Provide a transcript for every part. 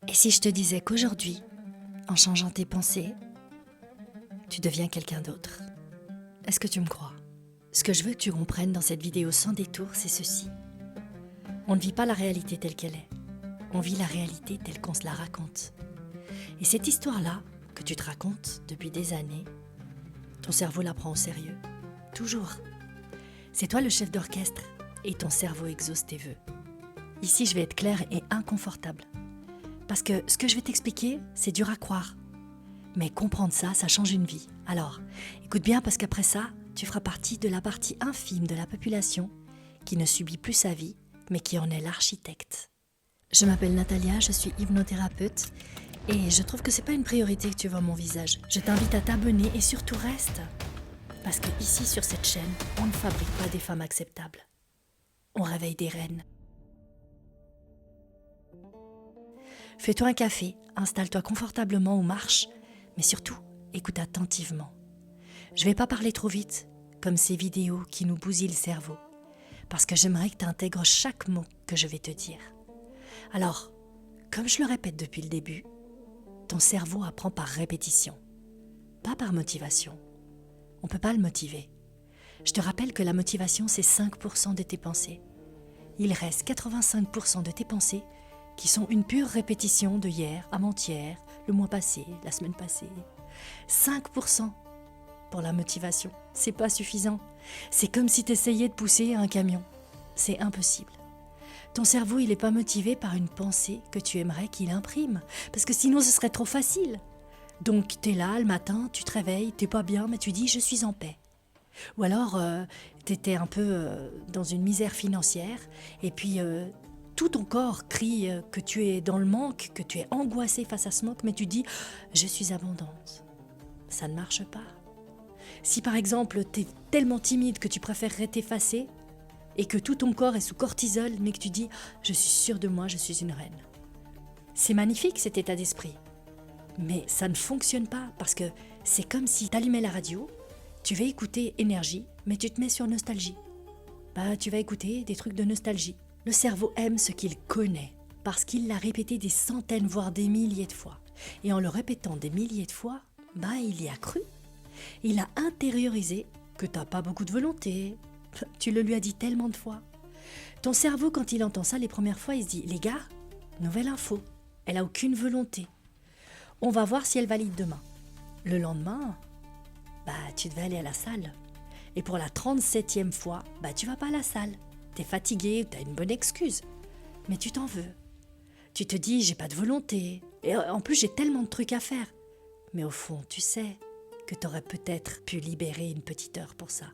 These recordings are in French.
Et si je te disais qu'aujourd'hui, en changeant tes pensées, tu deviens quelqu'un d'autre? Est-ce que tu me crois? Ce que je veux que tu comprennes dans cette vidéo sans détour, c'est ceci. On ne vit pas la réalité telle qu'elle est. On vit la réalité telle qu'on se la raconte. Et cette histoire-là, que tu te racontes depuis des années, ton cerveau la prend au sérieux. Toujours. C'est toi le chef d'orchestre et ton cerveau exauce tes vœux. Ici, je vais être claire et inconfortable. Parce que ce que je vais t'expliquer, c'est dur à croire. Mais comprendre ça, ça change une vie. Alors, écoute bien parce qu'après ça, tu feras partie de la partie infime de la population qui ne subit plus sa vie, mais qui en est l'architecte. Je m'appelle Natalia, je suis hypnothérapeute et je trouve que c'est pas une priorité que tu vois mon visage. Je t'invite à t'abonner et surtout reste. Parce que ici, sur cette chaîne, on ne fabrique pas des femmes acceptables. On réveille des reines. Fais-toi un café, installe-toi confortablement ou marche, mais surtout, écoute attentivement. Je vais pas parler trop vite, comme ces vidéos qui nous bousillent le cerveau, parce que j'aimerais que tu intègres chaque mot que je vais te dire. Alors, comme je le répète depuis le début, ton cerveau apprend par répétition, pas par motivation. On ne peut pas le motiver. Je te rappelle que la motivation, c'est 5% de tes pensées. Il reste 85% de tes pensées qui sont une pure répétition de hier, avant-hier, le mois passé, la semaine passée. 5% pour la motivation, c'est pas suffisant. C'est comme si tu essayais de pousser un camion. C'est impossible. Ton cerveau, il n'est pas motivé par une pensée que tu aimerais qu'il imprime, parce que sinon ce serait trop facile. Donc tu es là le matin, tu te réveilles, t'es pas bien, mais tu dis « je suis en paix ». Ou alors tu étais un peu dans une misère financière, et puis tout ton corps crie que tu es dans le manque, que tu es angoissé face à ce manque, mais tu dis « je suis abondante ». Ça ne marche pas. Si par exemple tu es tellement timide que tu préférerais t'effacer, et que tout ton corps est sous cortisol, mais que tu dis « je suis sûre de moi, je suis une reine ». C'est magnifique cet état d'esprit. Mais ça ne fonctionne pas, parce que c'est comme si tu allumais la radio, tu vas écouter énergie, mais tu te mets sur nostalgie. Tu vas écouter des trucs de nostalgie. Le cerveau aime ce qu'il connaît, parce qu'il l'a répété des centaines, voire des milliers de fois. Et en le répétant des milliers de fois, il y a cru. Il a intériorisé que tu n'as pas beaucoup de volonté. Tu le lui as dit tellement de fois. Ton cerveau, quand il entend ça les premières fois, il se dit « les gars, nouvelle info, elle a aucune volonté. On va voir si elle valide demain. » Le lendemain, tu devais aller à la salle. Et pour la 37e fois, tu vas pas à la salle. T'es fatigué, t'as une bonne excuse. Mais tu t'en veux. Tu te dis, j'ai pas de volonté. Et en plus, j'ai tellement de trucs à faire. Mais au fond, tu sais que t'aurais peut-être pu libérer une petite heure pour ça.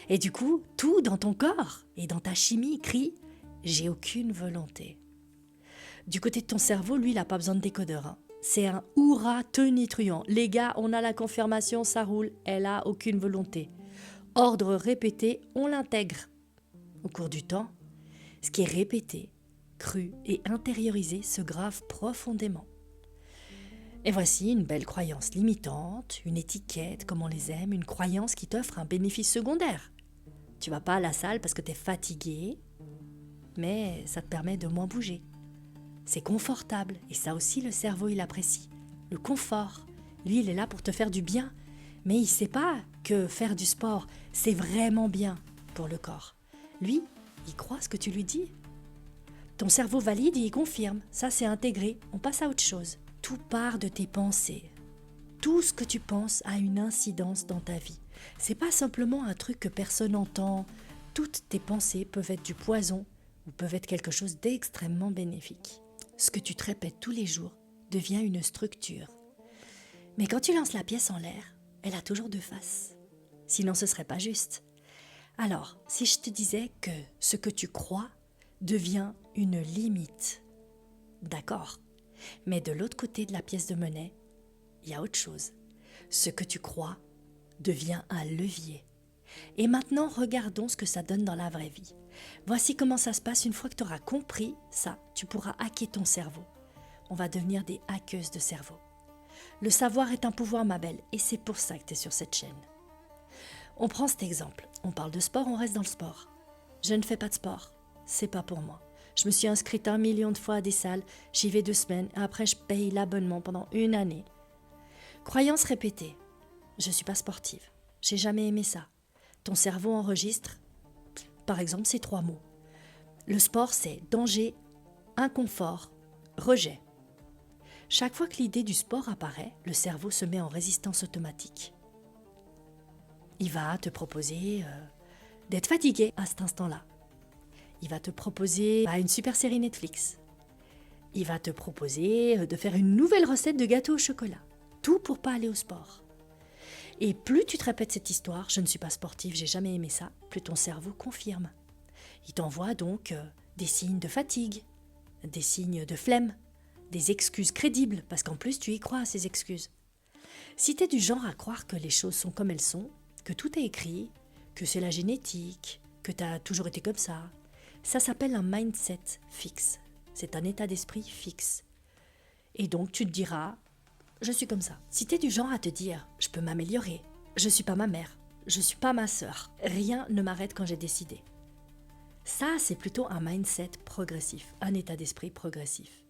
Et du coup, tout dans ton corps et dans ta chimie crie, j'ai aucune volonté. Du côté de ton cerveau, lui, il n'a pas besoin de décodeur. C'est un hurrah tonitruant. Les gars, on a la confirmation, ça roule, elle a aucune volonté. Ordre répété, on l'intègre. Au cours du temps, ce qui est répété, cru et intériorisé se grave profondément. Et voici une belle croyance limitante, une étiquette comme on les aime, une croyance qui t'offre un bénéfice secondaire. Tu vas pas à la salle parce que t'es fatigué, mais ça te permet de moins bouger. C'est confortable et ça aussi le cerveau il apprécie. Le confort, lui il est là pour te faire du bien, mais il sait pas que faire du sport c'est vraiment bien pour le corps. Lui, il croit ce que tu lui dis. Ton cerveau valide et il confirme, ça c'est intégré, on passe à autre chose. Tout part de tes pensées. Tout ce que tu penses a une incidence dans ta vie. C'est pas simplement un truc que personne n'entend. Toutes tes pensées peuvent être du poison ou peuvent être quelque chose d'extrêmement bénéfique. Ce que tu te répètes tous les jours devient une structure. Mais quand tu lances la pièce en l'air, elle a toujours deux faces. Sinon, ce serait pas juste. Alors, si je te disais que ce que tu crois devient une limite, d'accord. Mais de l'autre côté de la pièce de monnaie, il y a autre chose. Ce que tu crois devient un levier. Et maintenant, regardons ce que ça donne dans la vraie vie. Voici comment ça se passe une fois que tu auras compris ça. Tu pourras hacker ton cerveau. On va devenir des hackeuses de cerveau. Le savoir est un pouvoir, ma belle, et c'est pour ça que tu es sur cette chaîne. On prend cet exemple. On parle de sport, on reste dans le sport. Je ne fais pas de sport. C'est pas pour moi. Je me suis inscrite 1 million de fois à des salles, j'y vais 2 semaines, et après je paye l'abonnement pendant 1 année. Croyance répétée. Je ne suis pas sportive. J'ai jamais aimé ça. Ton cerveau enregistre, par exemple, ces 3 mots. Le sport, c'est danger, inconfort, rejet. Chaque fois que l'idée du sport apparaît, le cerveau se met en résistance automatique. Il va te proposer d'être fatigué à cet instant-là. Il va te proposer une super série Netflix. Il va te proposer de faire une nouvelle recette de gâteau au chocolat. Tout pour pas aller au sport. Et plus tu te répètes cette histoire, je ne suis pas sportive, j'ai jamais aimé ça, plus ton cerveau confirme. Il t'envoie donc des signes de fatigue, des signes de flemme, des excuses crédibles, parce qu'en plus tu y crois à ces excuses. Si tu es du genre à croire que les choses sont comme elles sont, que tout est écrit, que c'est la génétique, que tu as toujours été comme ça s'appelle un mindset fixe. C'est un état d'esprit fixe. Et donc tu te diras, je suis comme ça. Si tu es du genre à te dire, je peux m'améliorer, je suis pas ma mère, je suis pas ma sœur, rien ne m'arrête quand j'ai décidé. Ça, c'est plutôt un mindset progressif, un état d'esprit progressif.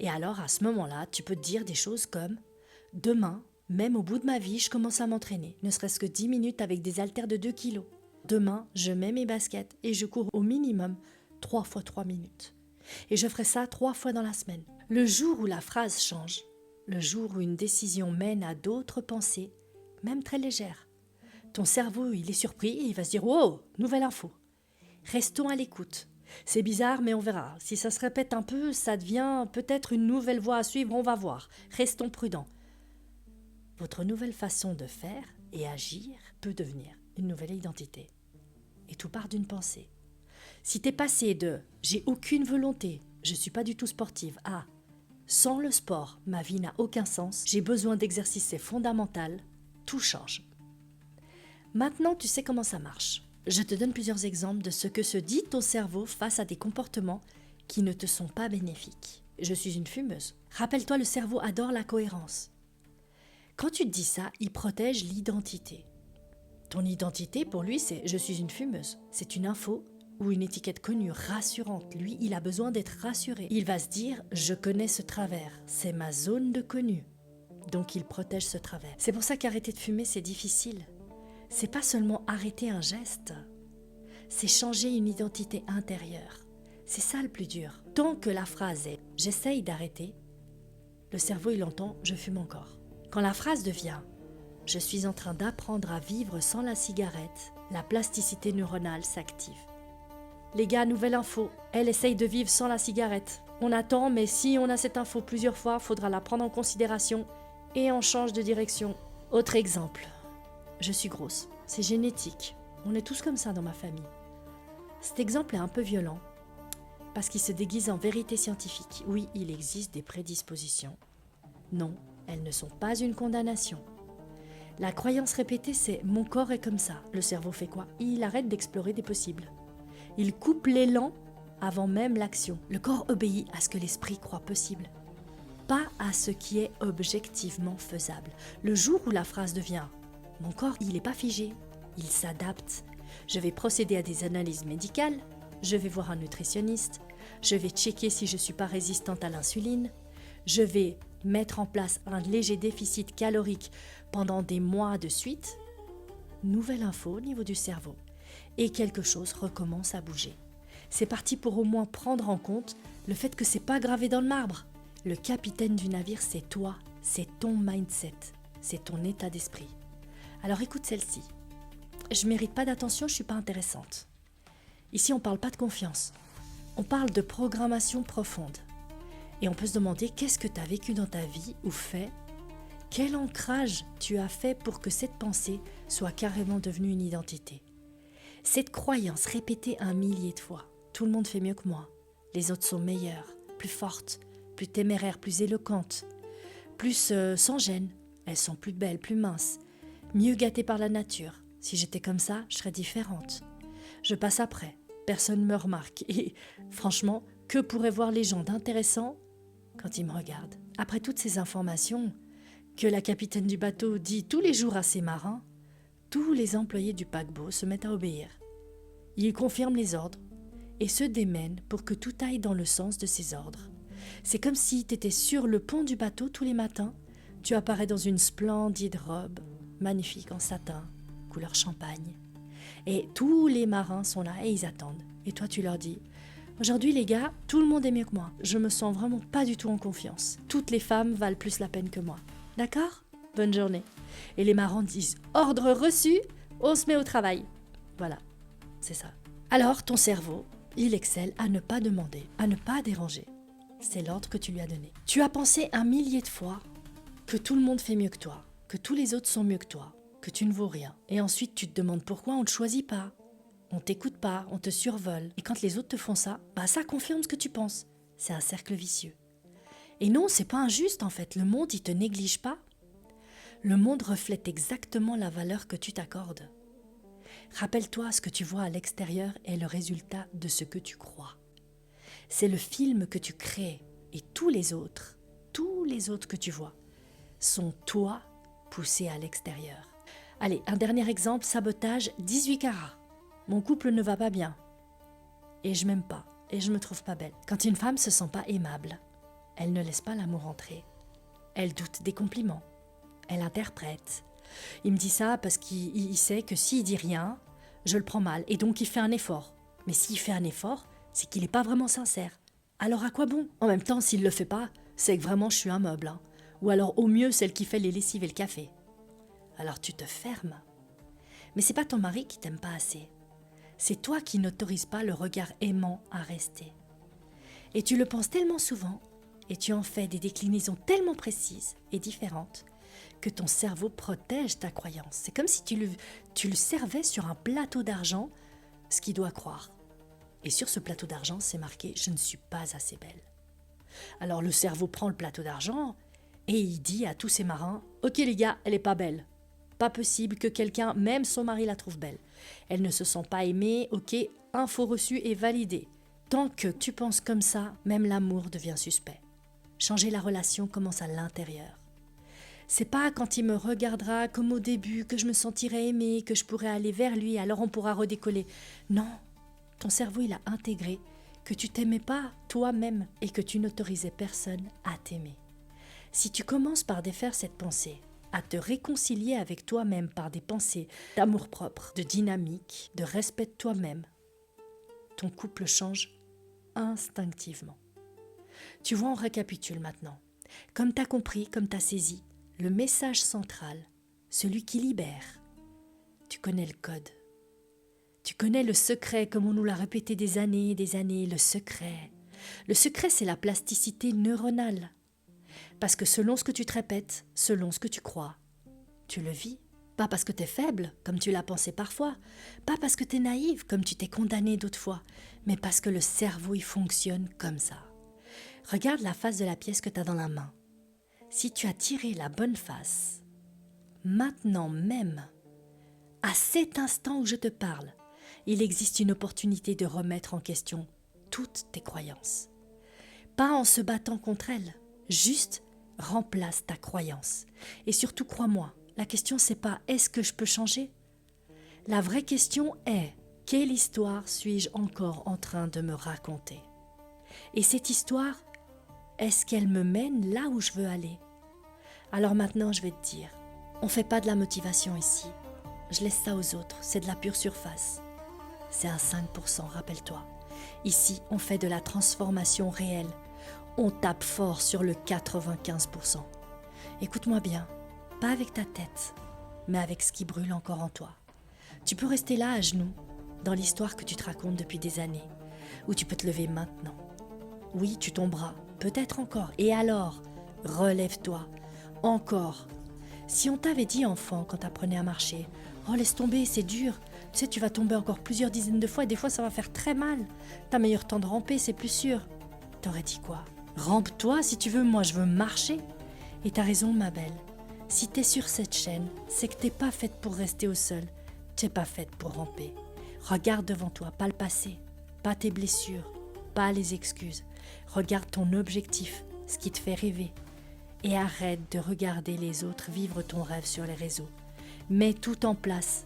Et alors, à ce moment-là, tu peux te dire des choses comme « Demain, même au bout de ma vie, je commence à m'entraîner, ne serait-ce que 10 minutes avec des haltères de 2 kilos. Demain, je mets mes baskets et je cours au minimum 3 fois 3 minutes. Et je ferai ça 3 fois dans la semaine. » Le jour où la phrase change, le jour où une décision mène à d'autres pensées, même très légères, ton cerveau, il est surpris et il va se dire « Wow, nouvelle info !» Restons à l'écoute. C'est bizarre, mais on verra. Si ça se répète un peu, ça devient peut-être une nouvelle voie à suivre, on va voir. Restons prudents. Votre nouvelle façon de faire et agir peut devenir une nouvelle identité. Et tout part d'une pensée. Si t'es passé de « j'ai aucune volonté, je suis pas du tout sportive » à « sans le sport, ma vie n'a aucun sens, j'ai besoin d'exercice, c'est fondamental », tout change. Maintenant, tu sais comment ça marche. Je te donne plusieurs exemples de ce que se dit ton cerveau face à des comportements qui ne te sont pas bénéfiques. Je suis une fumeuse. Rappelle-toi, le cerveau adore la cohérence. Quand tu te dis ça, il protège l'identité. Ton identité, pour lui, c'est « je suis une fumeuse ». C'est une info ou une étiquette connue, rassurante. Lui, il a besoin d'être rassuré. Il va se dire « je connais ce travers, c'est ma zone de connu ». Donc il protège ce travers. C'est pour ça qu'arrêter de fumer, c'est difficile. C'est pas seulement arrêter un geste, c'est changer une identité intérieure. C'est ça le plus dur. Tant que la phrase est « j'essaye d'arrêter », le cerveau il entend « je fume encore ». Quand la phrase devient « je suis en train d'apprendre à vivre sans la cigarette », la plasticité neuronale s'active. Les gars, nouvelle info, elle essaye de vivre sans la cigarette. On attend, mais si on a cette info plusieurs fois, faudra la prendre en considération et on change de direction. Autre exemple. Je suis grosse, c'est génétique. On est tous comme ça dans ma famille. Cet exemple est un peu violent parce qu'il se déguise en vérité scientifique. Oui, il existe des prédispositions. Non, elles ne sont pas une condamnation. La croyance répétée, c'est « mon corps est comme ça ». Le cerveau fait quoi? Il arrête d'explorer des possibles. Il coupe l'élan avant même l'action. Le corps obéit à ce que l'esprit croit possible, pas à ce qui est objectivement faisable. Le jour où la phrase devient « mon corps, il n'est pas figé, il s'adapte. Je vais procéder à des analyses médicales, je vais voir un nutritionniste, je vais checker si je ne suis pas résistante à l'insuline, je vais mettre en place un léger déficit calorique pendant des mois de suite. » Nouvelle info au niveau du cerveau. Et quelque chose recommence à bouger. C'est parti pour au moins prendre en compte le fait que c'est pas gravé dans le marbre. Le capitaine du navire, c'est toi, c'est ton mindset, c'est ton état d'esprit. Alors écoute celle-ci. Je mérite pas d'attention, je suis pas intéressante. Ici, on parle pas de confiance. On parle de programmation profonde. Et on peut se demander qu'est-ce que tu as vécu dans ta vie ou fait, quel ancrage tu as fait pour que cette pensée soit carrément devenue une identité. Cette croyance répétée 1 millier de fois. Tout le monde fait mieux que moi. Les autres sont meilleures, plus fortes, plus téméraires, plus éloquentes, plus sans gêne. Elles sont plus belles, plus minces, mieux gâtées par la nature. Si j'étais comme ça, je serais différente. Je passe après. Personne ne me remarque. Et franchement, que pourraient voir les gens d'intéressant quand ils me regardent? Après toutes ces informations que la capitaine du bateau dit tous les jours à ses marins, tous les employés du paquebot se mettent à obéir. Ils confirment les ordres et se démène pour que tout aille dans le sens de ses ordres. C'est comme si tu étais sur le pont du bateau tous les matins. Tu apparais dans une splendide robe, magnifique en satin, couleur champagne. Et tous les marins sont là et ils attendent. Et toi, tu leur dis « Aujourd'hui, les gars, tout le monde est mieux que moi. Je me sens vraiment pas du tout en confiance. Toutes les femmes valent plus la peine que moi. D'accord ? Bonne journée. » Et les marins disent « Ordre reçu, on se met au travail. » Voilà, c'est ça. Alors, ton cerveau, il excelle à ne pas demander, à ne pas déranger. C'est l'ordre que tu lui as donné. Tu as pensé 1 millier de fois que tout le monde fait mieux que toi, que tous les autres sont mieux que toi, que tu ne vaux rien. Et ensuite, tu te demandes pourquoi on ne te choisit pas. On t'écoute pas, on te survole. Et quand les autres te font ça, ça confirme ce que tu penses. C'est un cercle vicieux. Et non, c'est pas injuste en fait. Le monde, il te néglige pas. Le monde reflète exactement la valeur que tu t'accordes. Rappelle-toi, ce que tu vois à l'extérieur est le résultat de ce que tu crois. C'est le film que tu crées et tous les autres que tu vois, sont toi poussé à l'extérieur. Allez, un dernier exemple, sabotage, 18 carats. Mon couple ne va pas bien. Et je m'aime pas, et je me trouve pas belle. Quand une femme se sent pas aimable, elle ne laisse pas l'amour entrer. Elle doute des compliments. Elle interprète. Il me dit ça parce qu'il sait que s'il dit rien, je le prends mal, et donc il fait un effort. Mais s'il fait un effort, c'est qu'il n'est pas vraiment sincère. Alors à quoi bon ? En même temps, s'il le fait pas, c'est que vraiment je suis un meuble. Ou alors au mieux, celle qui fait les lessives et le café. Alors tu te fermes. Mais c'est pas ton mari qui t'aime pas assez. C'est toi qui n'autorises pas le regard aimant à rester. Et tu le penses tellement souvent, et tu en fais des déclinaisons tellement précises et différentes, que ton cerveau protège ta croyance. C'est comme si tu le servais sur un plateau d'argent, ce qu'il doit croire. Et sur ce plateau d'argent, c'est marqué « Je ne suis pas assez belle ». Alors le cerveau prend le plateau d'argent et il dit à tous ses marins « Ok les gars, elle est pas belle. Pas possible que quelqu'un, même son mari, la trouve belle. Elle ne se sent pas aimée, ok, info reçue et validée. Tant que tu penses comme ça, même l'amour devient suspect. Changer la relation commence à l'intérieur. C'est pas quand il me regardera comme au début que je me sentirai aimée, que je pourrai aller vers lui, alors on pourra redécoller. Non, ton cerveau il a intégré que tu t'aimais pas toi-même et que tu n'autorisais personne à t'aimer. Si tu commences par défaire cette pensée, à te réconcilier avec toi-même par des pensées d'amour-propre, de dynamique, de respect de toi-même, ton couple change instinctivement. Tu vois, on récapitule maintenant. Comme tu as compris, comme tu as saisi, le message central, celui qui libère, tu connais le code. Tu connais le secret, comme on nous l'a répété des années et des années, le secret. Le secret, c'est la plasticité neuronale. Parce que selon ce que tu te répètes, selon ce que tu crois, tu le vis. Pas parce que tu es faible, comme tu l'as pensé parfois, pas parce que tu es naïve, comme tu t'es condamné d'autres fois, mais parce que le cerveau, il fonctionne comme ça. Regarde la face de la pièce que tu as dans la main. Si tu as tiré la bonne face, maintenant même, à cet instant où je te parle, il existe une opportunité de remettre en question toutes tes croyances. Pas en se battant contre elles, juste remplace ta croyance. Et surtout, crois-moi, la question c'est pas « est-ce que je peux changer ?» La vraie question est « quelle histoire suis-je encore en train de me raconter ?» Et cette histoire, est-ce qu'elle me mène là où je veux aller ? Alors maintenant, je vais te dire, on ne fait pas de la motivation ici. Je laisse ça aux autres, c'est de la pure surface. C'est un 5%, rappelle-toi. Ici, on fait de la transformation réelle. On tape fort sur le 95%. Écoute-moi bien, pas avec ta tête, mais avec ce qui brûle encore en toi. Tu peux rester là à genoux, dans l'histoire que tu te racontes depuis des années, ou tu peux te lever maintenant. Oui, tu tomberas, peut-être encore. Et alors, relève-toi, encore. Si on t'avait dit enfant quand t'apprenais à marcher, « Oh, laisse tomber, c'est dur. Tu sais, tu vas tomber encore plusieurs dizaines de fois et des fois ça va faire très mal. T'as meilleur temps de ramper, c'est plus sûr. » T'aurais dit quoi ? Rampe-toi si tu veux, moi je veux marcher. Et t'as raison, ma belle. Si t'es sur cette chaîne, c'est que t'es pas faite pour rester au sol. T'es pas faite pour ramper. Regarde devant toi, pas le passé, pas tes blessures, pas les excuses. Regarde ton objectif, ce qui te fait rêver. Et arrête de regarder les autres vivre ton rêve sur les réseaux. Mets tout en place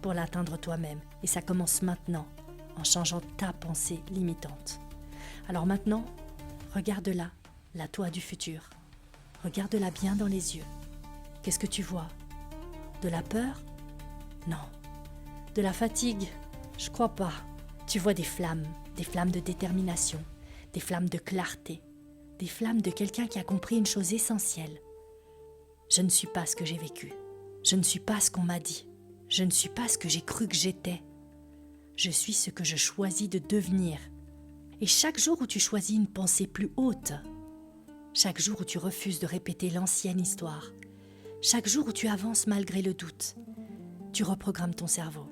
pour l'atteindre toi-même. Et ça commence maintenant, en changeant ta pensée limitante. Alors maintenant, regarde-la, la toi du futur. Regarde-la bien dans les yeux. Qu'est-ce que tu vois? De la peur? Non. De la fatigue? Je crois pas. Tu vois des flammes de détermination, des flammes de clarté, des flammes de quelqu'un qui a compris une chose essentielle. Je ne suis pas ce que j'ai vécu. Je ne suis pas ce qu'on m'a dit. Je ne suis pas ce que j'ai cru que j'étais. Je suis ce que je choisis de devenir. Et chaque jour où tu choisis une pensée plus haute, chaque jour où tu refuses de répéter l'ancienne histoire, chaque jour où tu avances malgré le doute, tu reprogrammes ton cerveau.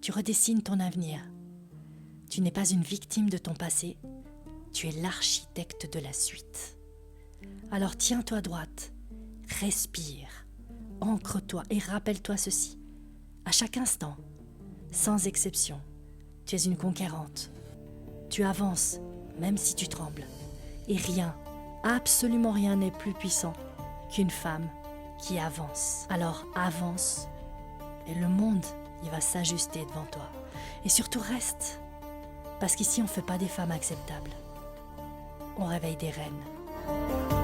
Tu redessines ton avenir. Tu n'es pas une victime de ton passé, tu es l'architecte de la suite. Alors tiens-toi droite, respire, ancre-toi et rappelle-toi ceci. À chaque instant, sans exception, tu es une conquérante. Tu avances, même si tu trembles. Et rien, absolument rien n'est plus puissant qu'une femme qui avance. Alors avance, et le monde, il va s'ajuster devant toi. Et surtout reste, parce qu'ici on ne fait pas des femmes acceptables. On réveille des reines.